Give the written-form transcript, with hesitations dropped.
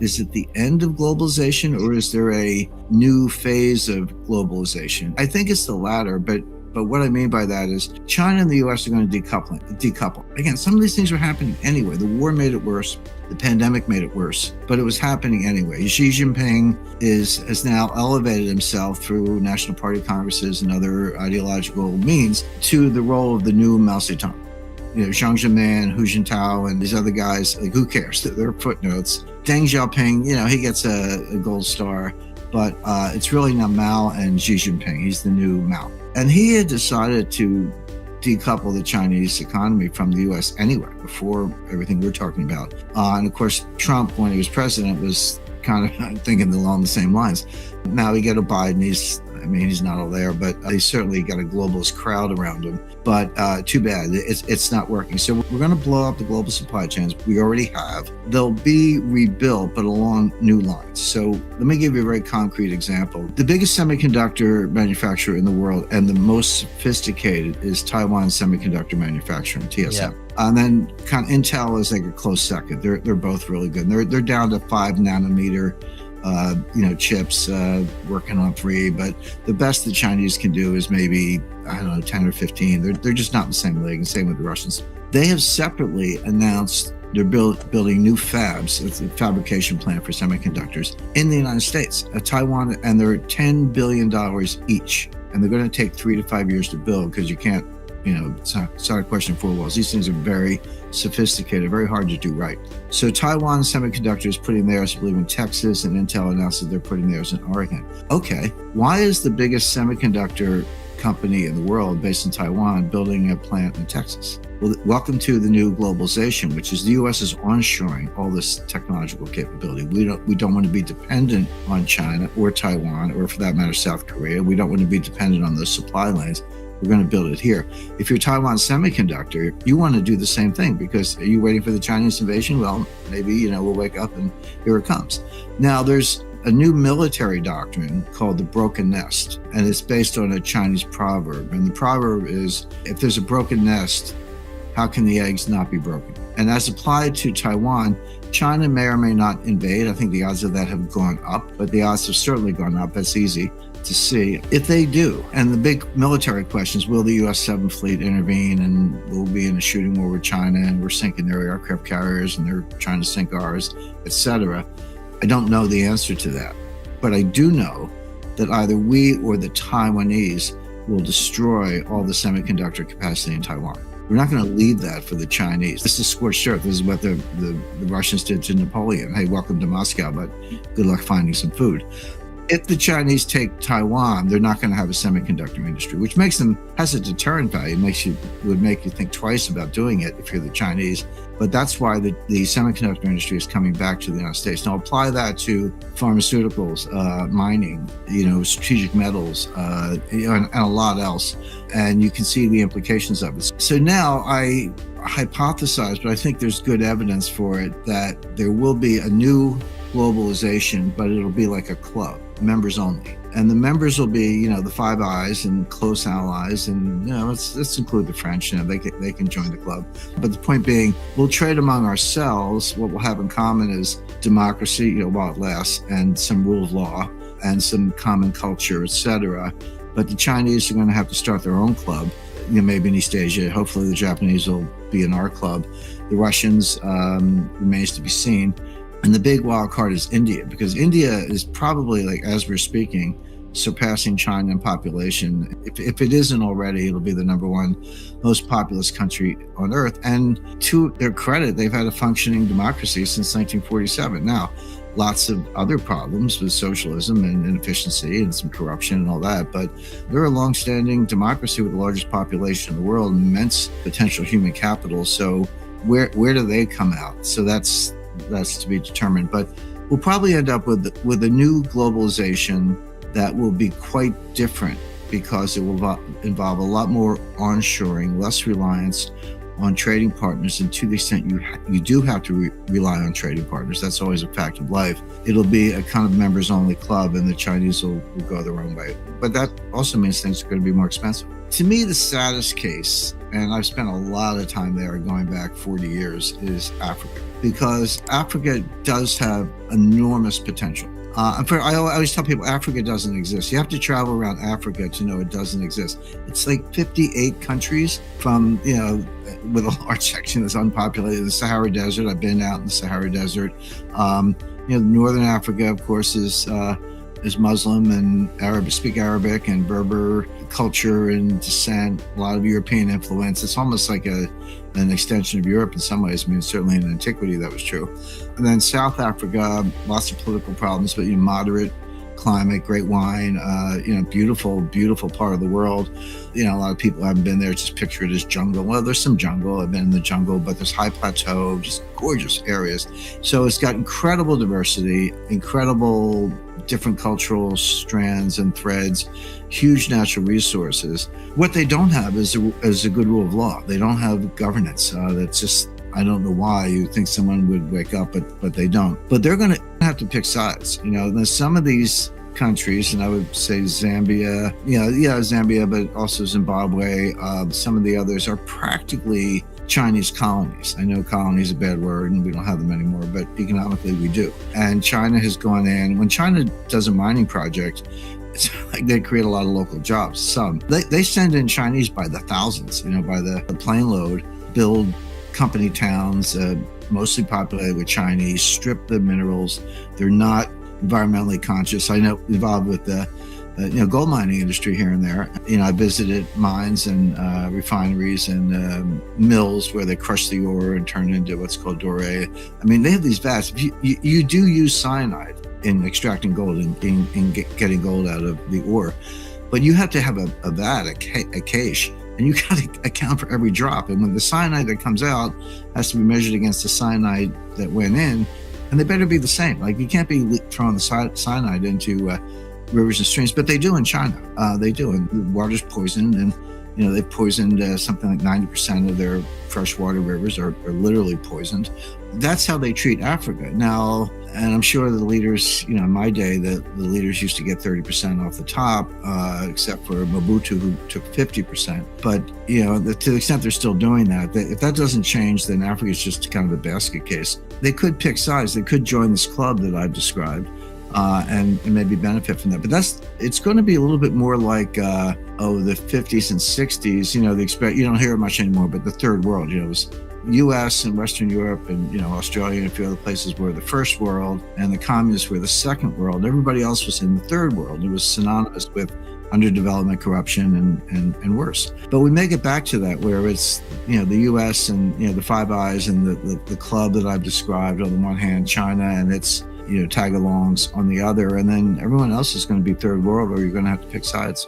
Is it the end of globalization, or is there a new phase of globalization? I think it's the latter, but what I mean by that is China and the US are going to decouple. Again, some of these things were happening anyway. The war made it worse. The pandemic made it worse, but it was happening anyway. Xi Jinping has now elevated himself through National Party Congresses and other ideological means to the role of the new Mao Zedong. Jiang Zemin, Hu Jintao, and these other guys, like, who cares? They're footnotes. Deng Xiaoping, he gets a gold star, but it's really now Mao and Xi Jinping. He's the new Mao. And he had decided to decouple the Chinese economy from the U.S. anyway, before everything we're talking about. And of course, Trump, when he was president, was kind of thinking along the same lines. Now we get a Biden, he's not all there, but he's certainly got a globalist crowd around him. But too bad, it's not working. So we're going to blow up the global supply chains. We already have. They'll be rebuilt, but along new lines. So let me give you a very concrete example. The biggest semiconductor manufacturer in the world and the most sophisticated is Taiwan Semiconductor Manufacturing, TSM. Yeah. And then kind of Intel is like a close second. They're both really good. They're down to 5 nanometer chips, working on 3, but the best the Chinese can do is maybe, 10 or 15. They're just not in the same league, and same with the Russians. They have separately announced they're building new fabs, it's a fabrication plant for semiconductors in the United States, Taiwan, and they're $10 billion each. And they're going to take 3 to 5 years to build, because you can't, it's not a question of 4 walls. These things are very sophisticated, very hard to do right. So Taiwan Semiconductor is putting theirs, I believe, in Texas, and Intel announced that they're putting theirs in Oregon. Okay, why is the biggest semiconductor company in the world based in Taiwan building a plant in Texas? Well, welcome to the new globalization, which is the U.S. is onshoring all this technological capability. We don't want to be dependent on China or Taiwan, or for that matter, South Korea. We don't want to be dependent on those supply lanes. We're going to build it here. If you're Taiwan Semiconductor, you want to do the same thing, because are you waiting for the Chinese invasion? Well, maybe, we'll wake up and here it comes. Now, there's a new military doctrine called the broken nest, and it's based on a Chinese proverb. And the proverb is, if there's a broken nest, how can the eggs not be broken? And as applied to Taiwan, China may or may not invade. I think the odds of that have gone up, but the odds have certainly gone up. That's easy to see. If they do, and the big military question is, will the U.S. 7th Fleet intervene, and we'll be in a shooting war with China, and we're sinking their aircraft carriers and they're trying to sink ours, etc. I don't know the answer to that, but I do know that either we or the Taiwanese will destroy all the semiconductor capacity in Taiwan. We're not going to leave that for the Chinese. This is scorched earth. This is what the Russians did to Napoleon. Hey, welcome to Moscow, but good luck finding some food. If the Chinese take Taiwan, they're not going to have a semiconductor industry, which has a deterrent value, would make you think twice about doing it if you're the Chinese. But that's why the semiconductor industry is coming back to the United States. Now apply that to pharmaceuticals, mining, strategic metals, and a lot else, and you can see the implications of it. So now I hypothesize, but I think there's good evidence for it, that there will be a new globalization, but it'll be like a club, members only. And the members will be, the Five Eyes and close allies, and let's include the French. They can join the club. But the point being, we'll trade among ourselves. What we'll have in common is democracy, while it lasts, and some rule of law, and some common culture, etc. But the Chinese are going to have to start their own club. Maybe in East Asia. Hopefully, the Japanese will be in our club. The Russians remains to be seen. And the big wild card is India, because India is probably, like, as we're speaking, surpassing China in population. If it isn't already, it'll be the number 1 most populous country on earth. And to their credit, they've had a functioning democracy since 1947. Now, lots of other problems with socialism and inefficiency and some corruption and all that, but they're a long-standing democracy with the largest population in the world, immense potential human capital. So where do they come out? So that's to be determined, but we'll probably end up with a new globalization that will be quite different, because it will involve a lot more onshoring, less reliance on trading partners, and to the extent you do have to rely on trading partners, that's always a fact of life. It'll be a kind of members-only club, and the Chinese will go their own way. But that also means things are going to be more expensive. To me, the saddest case, and I've spent a lot of time there going back 40 years, is Africa. Because Africa does have enormous potential. I always tell people Africa doesn't exist. You have to travel around Africa to know it doesn't exist. It's like 58 countries from, with a large section that's unpopulated. The Sahara Desert, I've been out in the Sahara Desert. Northern Africa, of course, is Muslim and speak Arabic and Berber culture and descent, a lot of European influence. It's almost like an extension of Europe in some ways. I mean, certainly in antiquity that was true. And then South Africa, lots of political problems, but moderate climate, great wine, beautiful, beautiful part of the world. A lot of people haven't been there, just picture it as jungle. Well, there's some jungle. I've been in the jungle, but there's high plateau, just gorgeous areas. So it's got incredible diversity, incredible different cultural strands and threads, huge natural resources. What they don't have is a good rule of law. They don't have governance. That's just, I don't know why you think someone would wake up, but they don't. But they're going to have to pick sides. Some of these countries, and I would say Zambia, Zambia, but also Zimbabwe, some of the others are practically Chinese colonies. I know colony is a bad word and we don't have them anymore, but economically we do. And China has gone in. When China does a mining project, it's like they create a lot of local jobs. Some they send in Chinese by the thousands, by the plane load, build company towns, mostly populated with Chinese, strip the minerals. They're not environmentally conscious. I know involved with the gold mining industry here and there. I visited mines and refineries and mills where they crush the ore and turn it into what's called doré. I mean, they have these vats. You do use cyanide in extracting gold and getting gold out of the ore, but you have to have a vat, a cache, and you got to account for every drop. And when the cyanide that comes out has to be measured against the cyanide that went in, and they better be the same. Like, you can't be throwing the cyanide into rivers and streams, but they do in China. They do, and the water's poisoned, and they've poisoned something like 90% of their freshwater rivers are literally poisoned. That's how they treat Africa now. And I'm sure the leaders, in my day, the leaders used to get 30% off the top, except for Mobutu, who took 50%. But to the extent they're still doing that, if that doesn't change, then Africa is just kind of a basket case. They could pick sides. They could join this club that I've described. And maybe benefit from that. But it's going to be a little bit more like, the 50s and 60s, you don't hear it much anymore, but the third world, it was US and Western Europe and, Australia and a few other places were the first world, and the communists were the second world. Everybody else was in the third world. It was synonymous with underdevelopment, corruption, and worse. But we may get back to that, where it's, the US and, the Five Eyes and the club that I've described on the one hand, China and its tag-alongs on the other, and then everyone else is going to be third world, or you're going to have to pick sides.